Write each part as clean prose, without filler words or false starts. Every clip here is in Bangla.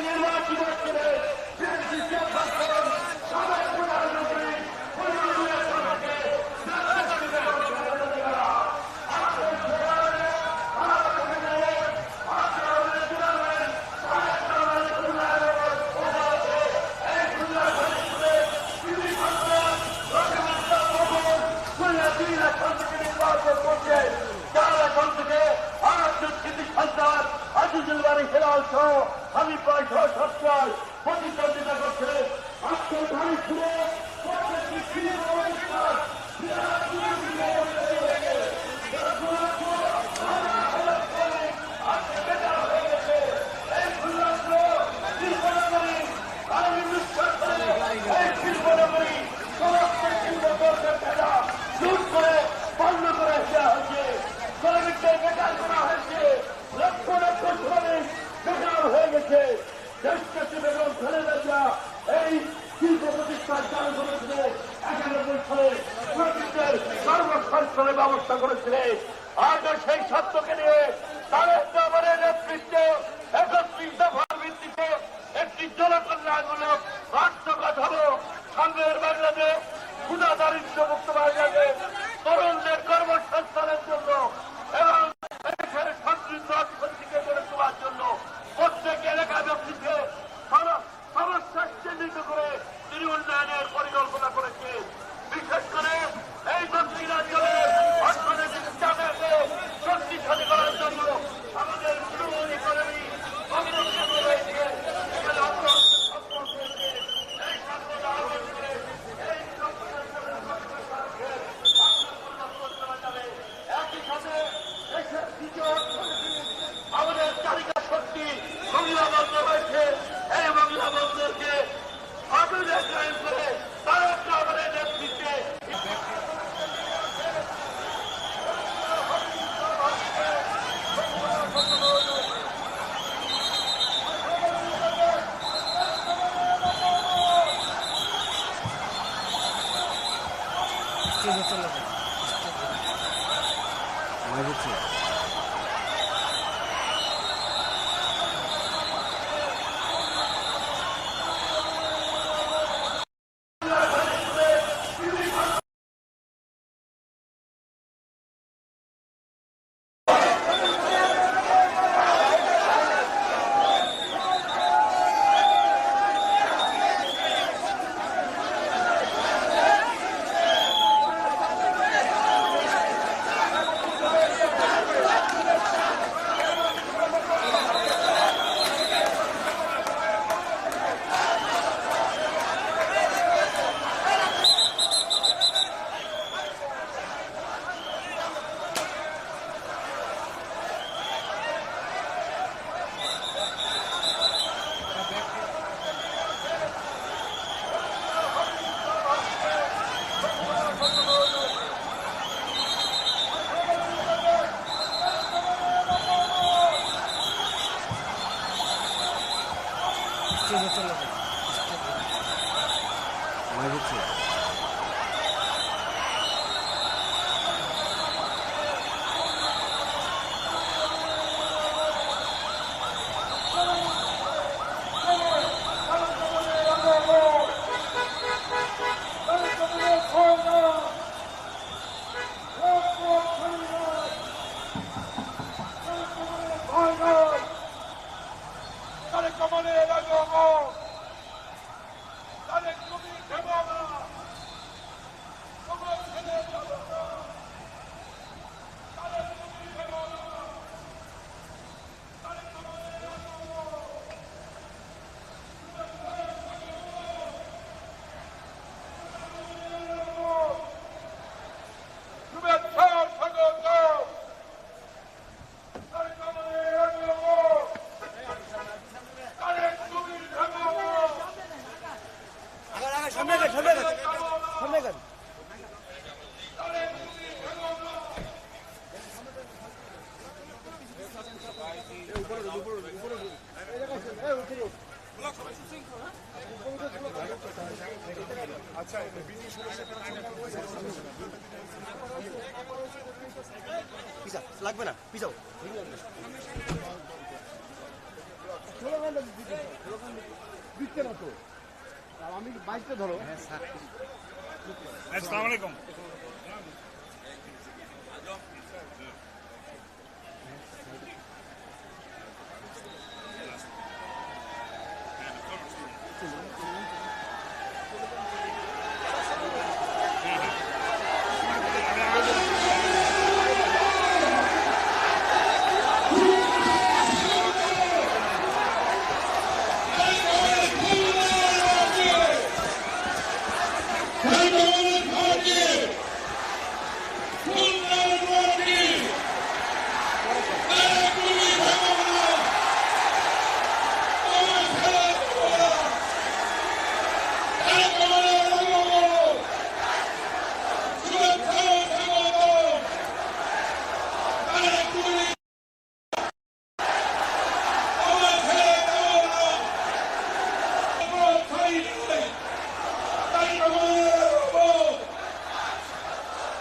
নির্বাচিত ছিলেন আমি প্রায় 6-7 প্রতিদ্বন্দ্বিতা করছে আজকে ধারী ছিল বন্ধ করে দেওয়া হয়েছে, শ্রমিকদের বেকার করা হয়েছে, লক্ষ লক্ষ শ্রমিক বেকার হয়ে গেছে। দেশটাকে বেগম খালেদা জিয়া এই শিল্প প্রতিষ্ঠান চালু করেছিল 91 সালে শ্রমিকদের কর্মসংস্থানের ব্যবস্থা করেছিলেন। আজও সেই সত্যকে নিয়ে তারেক রহমানের নেতৃত্বে 31 দফার ভিত্তিতে একটি জনকল্যাণমূলক রাষ্ট্র কাঠামো সামনের বাংলাদেশ ক্ষুধা দারিদ্র্য মুক্ত বাংলাদেশ তরুণদের কর্মসংস্থানের জন্য এবং দেশের সমৃদ্ধ অর্থনীতিকে গড়ে তোলার জন্য প্রত্যেক এলাকা ব্যক্তিকে সমস্যা চিহ্নিত করে তিনি উন্নয়নের পরিকল্পনা করেছে। বিশেষ করে এই দক্ষিণ অঞ্চলের অর্থনৈতিক চাপকে শক্তিশালী করার জন্য আমাদের ইকোনমি অগ্রসর রয়েছে। একই সাথে দেশের দ্বিতীয় অর্থনীতি আমাদের চালিকা শক্তি মহিলা বন্দর রয়েছে। এই মহিলা বন্দরকে আধুনিকায়ন করে তারেক রহমানের নেতৃত্বে আচ্ছা পিজা লাগবে না পিজাও দিচ্ছে না তো আমি বাইকটা ধরো। আসসালামু আলাইকুম।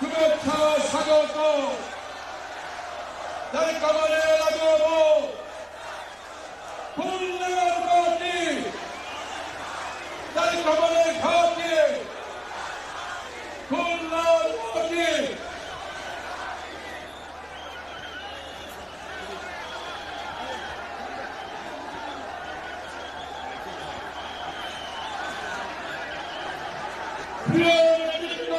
শুভেচ্ছা স্বাগত তাই কমলে লাগাবো খুলনার মাটি তাই কমলে ঘাটে খুলনার মাটি প্রিয় নেতৃত্ব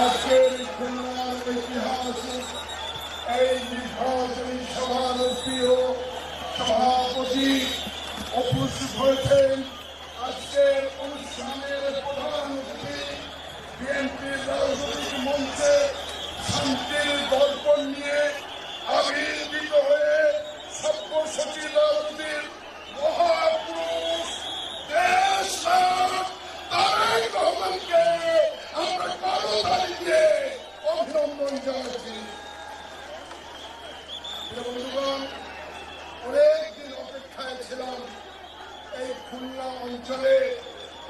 আজকের খুলনার ঐতিহাসিক এই নির্বাচনী সভার প্রিয় সভাপতি উপস্থিত হয়েছেন। আজকের অনুষ্ঠানের প্রধান অতিথি বিএনপির রাজনৈতিক মঞ্চে শান্তির দর্পণ নিয়ে আবির্ভূত হয়ে সব্যসাচী রাজনীতির মহাপুরুষ দেশ তারেক রহমানকে আমরা করতালি দিয়ে অভিনন্দন জানাচ্ছি। বন্ধুগণ, অনেকদিন অপেক্ষায় ছিলাম এই খুলনা অঞ্চলে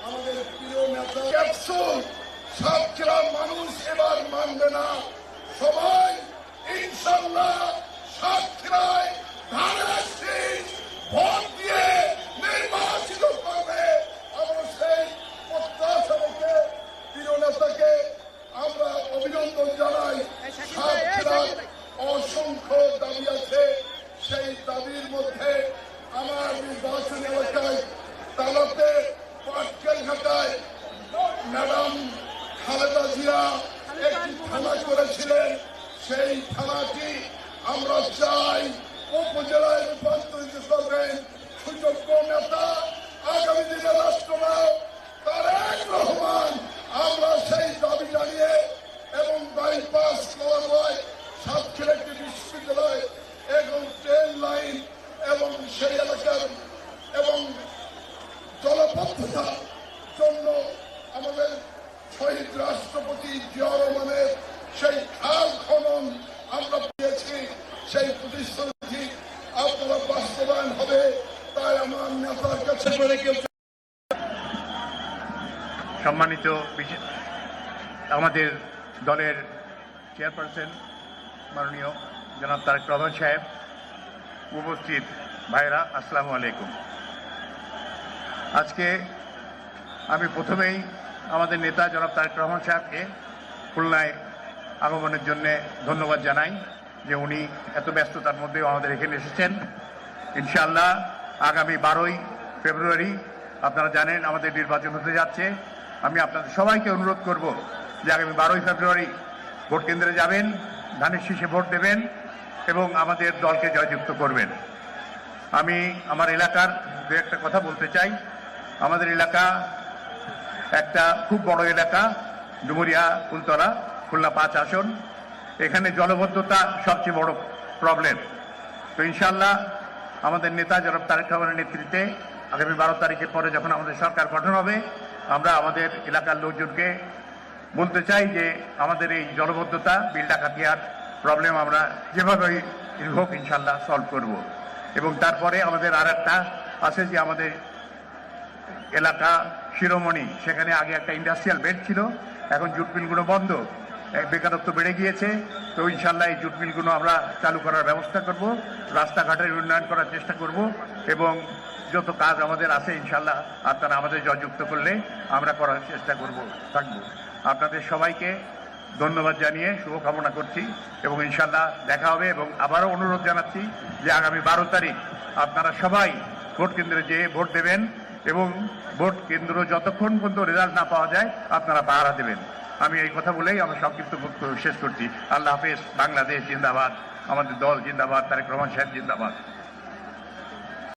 আমাদের প্রিয় নেতা ক্যাপসুল সাতক্ষীরা মানুষ এবার মানবে না। সবাই ইনশাল্লাহ সাতক্ষীরায় ধানের শীষ ভোট দিয়ে নির্বাচিত করবে। আমরা সেই প্রত্যাশা রেখে প্রিয় নেতাকে আমরা অভিনন্দন জানাই। সাতক্ষীরায় অসংখ্য দাবি আছে, সেই দাবির মধ্যে আমার নির্বাচন এলাকায় তালাতে পাটকেল ঘাটায় ম্যাডাম খালেদা জিয়া একটি থানা করেছিলেন। সেই থানাটি আমরা চাই উপজেলায় রূপান্তরিত করবেন সুযোগ্য নেতা আগামী দিনে রাষ্ট্রনায়ক তারেক রহমান। আমরা সেই দাবি জানিয়ে এবং বাইপাস করা সাতক্ষীরা একটি বিশ্ববিদ্যালয় এবং ট্রেন লাইন এবং সেই এলাকার এবং জলবদ্ধতার জন্য আমাদের শহীদ রাষ্ট্রপতি জিয়া রহমানের সেই খাল খনন আমরা পেয়েছি। সেই প্রতিশ্রুতি আপনারা বাস্তবায়ন হবে, তাই আমার নেতার কাছে সম্মানিত আমাদের দলের চেয়ারপারসন মাননীয় জনাব তারেক রহমান সাহেব, উপস্থিত ভাইরা, আসসালামু আলাইকুম। আজকে আমি প্রথমেই আমাদের নেতা জনাব তারেক রহমান সাহেবকে খুলনায় আগমনের জন্য ধন্যবাদ জানাই যে উনি এত ব্যস্ততার মধ্যেও আমাদের এখানে এসেছেন। ইনশাআল্লাহ আগামী 12ই ফেব্রুয়ারি আপনারা জানেন আমাদের নির্বাচন হতে যাচ্ছে। আমি আপনাদের সবাইকে অনুরোধ করব যে আগামী 12ই ফেব্রুয়ারি ভোট কেন্দ্রে যাবেন, ধানের শীষে ভোট দেবেন এবং আমাদের দলকে জয়যুক্ত করবেন। আমি আমার এলাকার দু একটা কথা বলতে চাই। আমাদের এলাকা একটা খুব বড় এলাকা, ডুমুরিয়া কুলতলা, খুলনা 5 আসন। এখানে জলবদ্ধতা সবচেয়ে বড় প্রবলেম। তো ইনশাআল্লাহ আমাদের নেতা জনাব তারেক রহমানের নেতৃত্বে আগামী 12 তারিখের পরে যখন আমাদের সরকার গঠন হবে, আমরা আমাদের এলাকার লোকজনকে বলতে চাই যে আমাদের এই জলবদ্ধতা, বিল ডাকাতিয়ার প্রবলেম আমরা যেভাবেই হোক ইনশাআল্লাহ সলভ করব। এবং তারপরে আমাদের আর একটা আছে যে আমাদের এলাকা শিরোমণি, সেখানে আগে একটা ইন্ডাস্ট্রিয়াল বেড ছিল, এখন জুট মিলগুলো বন্ধ, বেকারত্ব বেড়ে গিয়েছে। তো ইনশাল্লাহ এই জুট মিলগুলো আমরা চালু করার ব্যবস্থা করব, রাস্তাঘাটের উন্নয়ন করার চেষ্টা করব এবং যত কাজ আমাদের আছে ইনশাল্লাহ আপনারা আমাদের জয়যুক্ত করলে আমরা করার চেষ্টা করব থাকবো। আপনাদের সবাইকে ধন্যবাদ জানিয়ে শুভকামনা করছি এবং ইনশাল্লাহ দেখা হবে। এবং আবারও অনুরোধ জানাচ্ছি যে আগামী 12 তারিখ আপনারা সবাই ভোট কেন্দ্রে যেয়ে ভোট দেবেন এবং ভোট কেন্দ্র যতক্ষণ পর্যন্ত রেজাল্ট না পাওয়া যায় আপনারা পাহারা দেবেন। আমি এই কথা বলেই আমার সংক্ষিপ্ত বক্তব্য শেষ করছি। আল্লাহ হাফেজ। বাংলাদেশ জিন্দাবাদ, আমাদের দল জিন্দাবাদ, তারেক রহমান সাহেব জিন্দাবাদ।